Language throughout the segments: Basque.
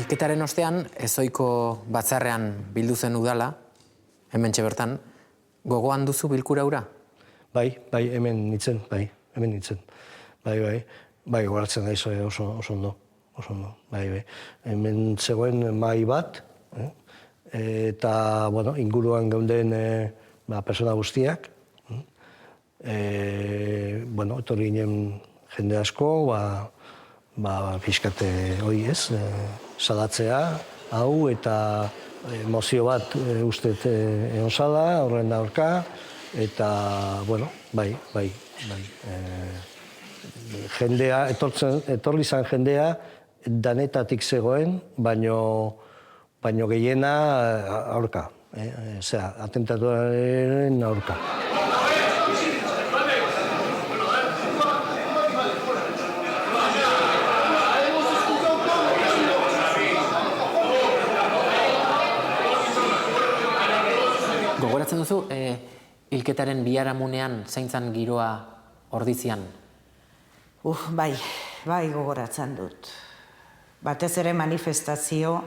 Hilketaren ostean, ezoiko batzarrean bildu zen udala, hementxe bertan, gogoan duzu bilkura hura? Bai, hemen nintzen, hemen nintzen. Bai, gogoratzen da oso ondo, bai. Hemen zegoen mahai bat, eta, bueno, inguruan geunden persona guztiak. Bueno, etorri ginen jende asko, pixkate hori ez, salatzea, hau, eta mozio bat ustet egon zala, horren aurka, eta, bueno, bai. Jendea, etorri zan jendea, danetatik zegoen, baino gehiena aurka, atentatuaren aurka. Gogoratzen duzu, hilketaren biharamunean zeintzan giroa Ordizian? Bai gogoratzen dut. Batez ere manifestazio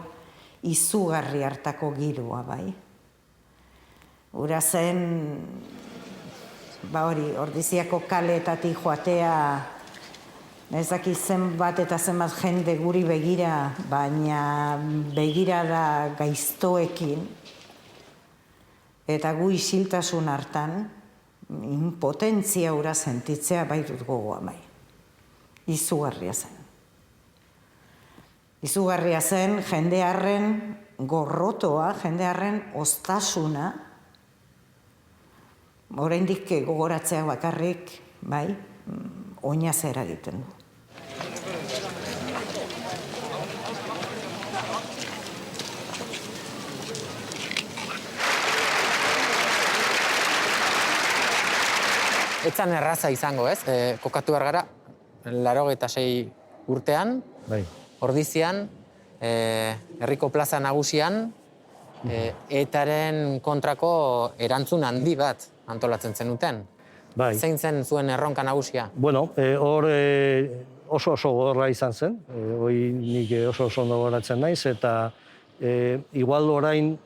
izugarri hartako giroa, bai. Ura zen, Ordiziako kaleetatik joatea, ez dakit zenbat eta zenbat jende guri begira, baina begirada gaiztoekin, eta gu isiltasun hartan, impotentzia ura sentitzea bai dut gogoa bai. Izugarria zen. Izugarria zen jendearren gorrotoa, jendearren ostasuna, oraindik gogoratzea bakarrik, bai, oinaz eragiten du. Etzan erraza izango, ez? Kokatu behar gara, 86 urtean, Ordizian, herriko plaza nagusian, etaren kontrako erantzun handi bat antolatzen zenuten. Zein zen zuen erronka nagusia? Bueno, hor oso gogorra izan zen, hori nik oso ondo gogoratzen naiz, eta igual orain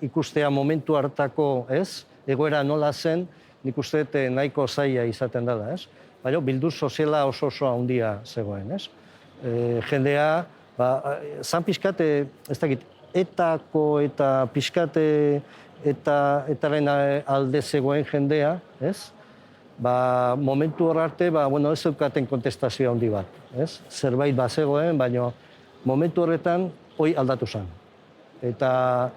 ikustea momentu hartako, ez, egoera nola zen, nik uste nahiko zaila izaten dela, ez? Baina bildu soziala oso handia zegoen, ez? Jendea, zan pixkate, ez dakit, etako eta pixkate etaren alde zegoen jendea, ez? Momentu hor arte, ez zeukaten kontestazio handi bat, ez? Zerbait zegoen, baina momentu horretan hoi aldatu zen. Eta,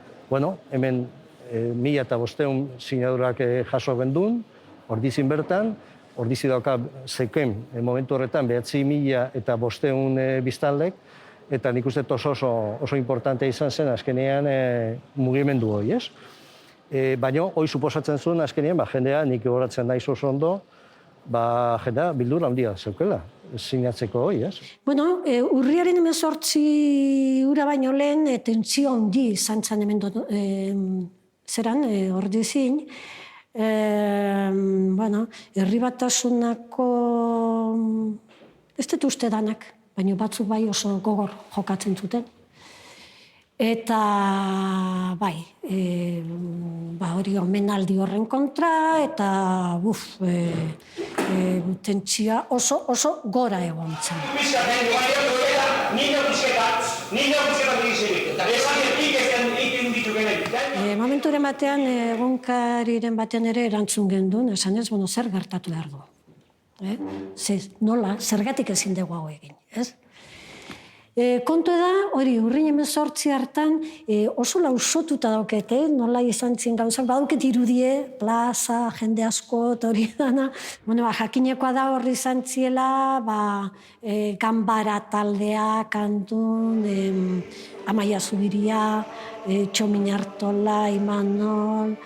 hemen 1500 sinadurak jaso gendun, Ordizin bertan, Ordizi dauka zeuken momentu horretan 9500 biztanlek, eta nik uste oso importante izan zen azkenean mugimendu hori, ez? Baina hori suposatzen zuen azkenean, jendea nik gogoratzen naiz oso ondo, jendea bildur handia zeukela, sinatzeko hori, ez? Bueno, urriaren 18 ura baino lehen tentsio handi izan zen hemen Ordizin, herri batasunako, ez dut uste danak, baina batzuk bai oso gogor jokatzen zuten. Eta hori omenaldi horren kontra, eta tentsioa oso gora egon zen. Momenturen batean, egunkariren batean ere erantzun gendun, esanez, zer gertatu behar du. Nola, zergatik ezin dugu hau egin, ez? Kontu da, hori, urrin 18 hartan oso lausotuta daukete, nola izan zien gauzak, badauket irudie, plaza, jende asko, hori dana. Jakinekoa da horri izan ziela, ganbara taldea, kantun, Amaia Zubiria, Txomin Artola, Imanol,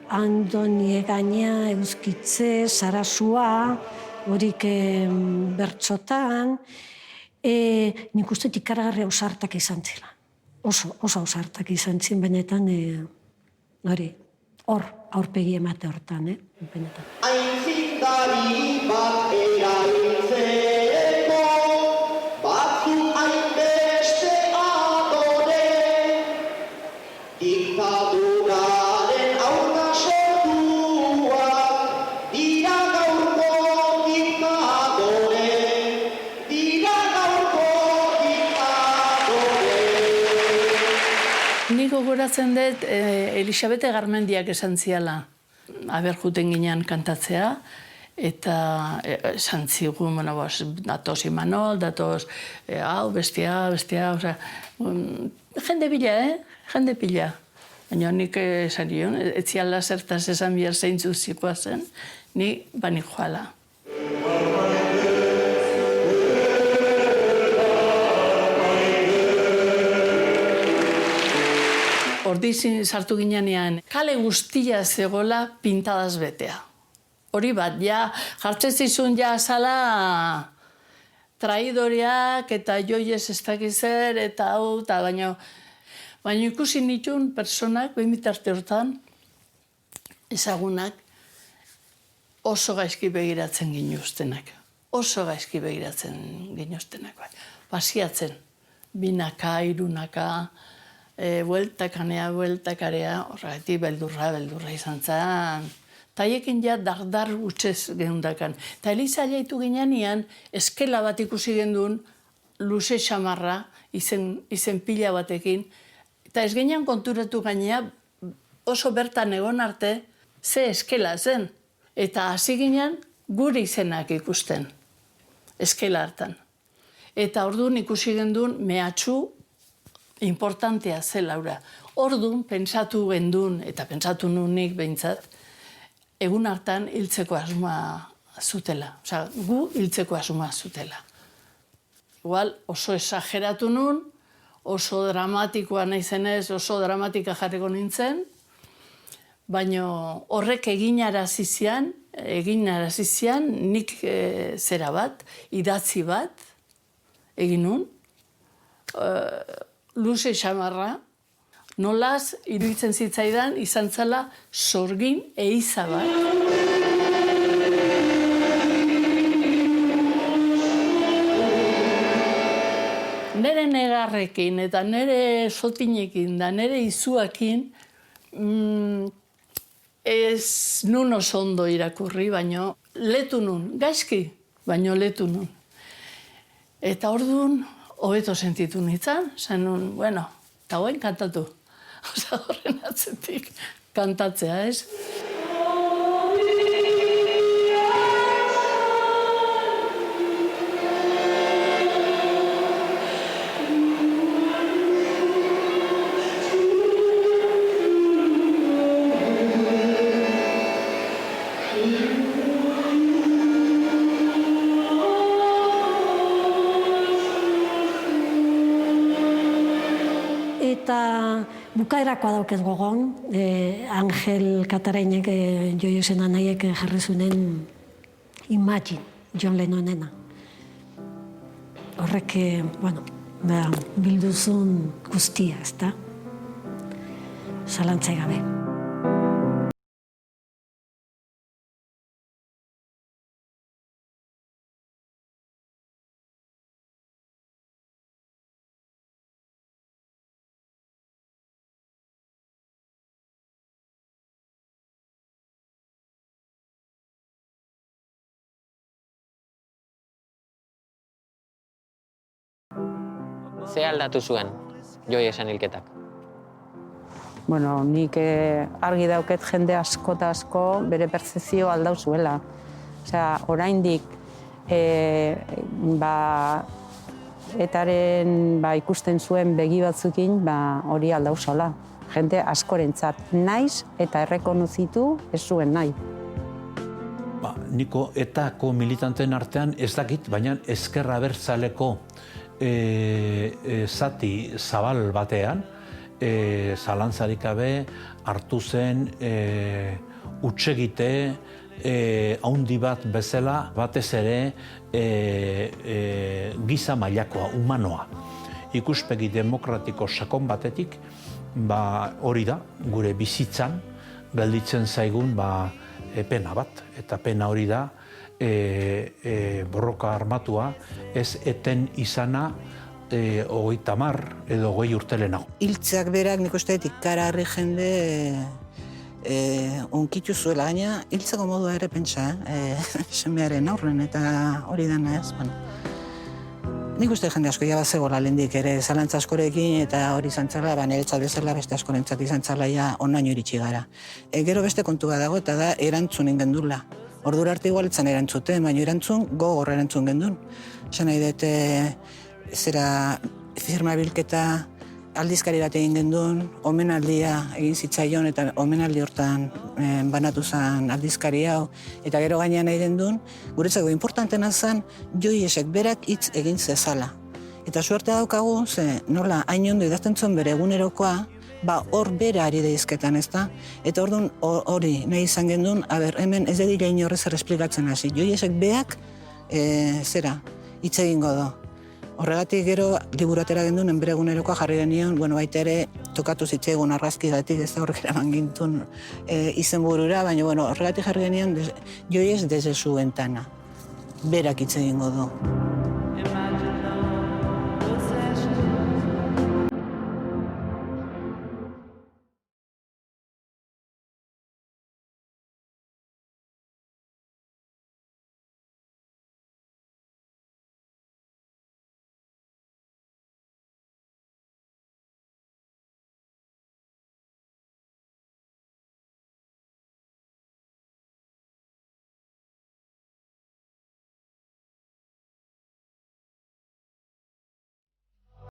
Andoni Egaña, Euskitze, Sarasua, horik bertsotan, nik uste ikaragarri ausartak izan zela. Oso ausartak izan ziren, benetan, aurpegi emate hortan, benetan. Aintzindari bat erabiltzeko, batzuk hainbeste Nik gogoratzen dut Elisabete Garmendiak esan ziala. Aber juten ginean kantatzea, eta esan zigun, datoz Imanol, datoz hau, bestia, osea, jende bila, jende pila. Baina nik esan nion, ez ziala zertaz esan behar zeintzu zikoa zen, ni banik joala. Ordizin sartu ginean, kale guztia zegoela pintadaz betea. Hori bat, ja, jartzen zizun ja zala traidoreak eta joiez ez dakizer eta hau, eta baina ikusi nituen personak, behin bitarte hortan, ezagunak, oso gaizki begiratzen ginuztenak. Oso gaizki begiratzen ginuztenak. Pasiatzen, binaka, irunaka, bueltakanea, bueltakarea, horregatik beldurra izan zen. Taiekin ja dardar utxez geundakan. Eta Eliza jaitu ginean, eskela bat ikusi gendun, luze xamarra, izen pila batekin. Eta ez ginean konturatu gainea, oso bertan egon arte, ze eskela zen. Eta hasi ginean, gure izenak ikusten, eskela hartan. Eta orduan ikusi gendun, mehatxu importantea zela, laura. Orduan, pentsatu gendun, eta pentsatu nunik behintzat, egun hartan hiltzeko asmoa zutela. Osea, gu hiltzeko asmoa zutela. Igual oso esageratu nun, oso dramatikoa naizenez, oso dramatika jarriko nintzen, baina horrek eginarazi zian nik zera bat, idatzi bat, egin nun, luze xamarra, nolaz, iruditzen zitzaidan, izan zela sorgin eiza bat. Nere negarrekin eta nere sotinekin da nere izuakin ez nun oso ondo irakurri, baino letu nun, gaizki, baino letu nun. Eta orduan, hobeto sentitu nintzen, zen nun, bueno, eta hoen kantatu. Osa horren atzetik kantatzea, ez? Eta bukaerakoa dauket gogon, Angel Katarainek Joiosen anaiek jarri zunen Imagine, John Lennonena. Horrek, bueno, bilduzun guztia, ezta? Zalantzai gabe. Ze aldatu zuen Joiesen hilketak? Bueno, nik argi dauket jende asko eta asko bere pertzepzio aldau zuela. Osea, oraindik etaren ikusten zuen begi batzukin hori aldau zola. Jende askorentzat naiz eta errekonozitu ez zuen nahi. Niko etako militanten artean ez dakit, baina ezker abertzaleko zati zabal batean, zalantzarik gabe hartu zen hutsegite haundi bat bezala, batez ere giza mailakoa, humanoa. Ikuspegi demokratiko sakon batetik, hori da, gure bizitzan, gelditzen zaigun pena bat, eta pena hori da, borroka armatua ez eten izana 30 edo 20 urte lehenago. Hiltzeak berak nik uste ikaragarri jende onkitu zuela, gaina hiltzeko modua ere pentsa, semearen aurren eta hori dena ez. Nik uste jende asko jaba zegoela lehendik ere zalantza askorekin eta hori izan zela, niretzat bezala beste askorentzat izan zela ja onaino iritsi gara. Gero beste kontu bat dago eta da erantzun gendula. Ordura arte igual etzan erantzuten, baina erantzun gogor erantzun gendun. Esan nahi dut, zera firma bilketa aldizkari bat egin gendun, omenaldia egin zitzaion eta omenaldi hortan banatu zen aldizkari hau, eta gero gainean nahi gendun, guretzako importantena zen Joiesek berak hitz egin zezala. Eta suerte daukagu, ze nola hain ondo idazten zuen bere egunerokoa, hor bera ari deizketan, ezta? Eta orduan hori nahi izan gendun, hemen ez dira inorrez esplikatzen hasi. Joiesek beak, hitz egingo do. Horregatik gero liburu atera gendun, bere egunerokoa jarri genion, baita ere tokatu zitzaigun argazkigatik, ez da horrek eraman gintun izenburura, baina horregatik jarri genion Joies desde su ventana. Berak hitz egingo du.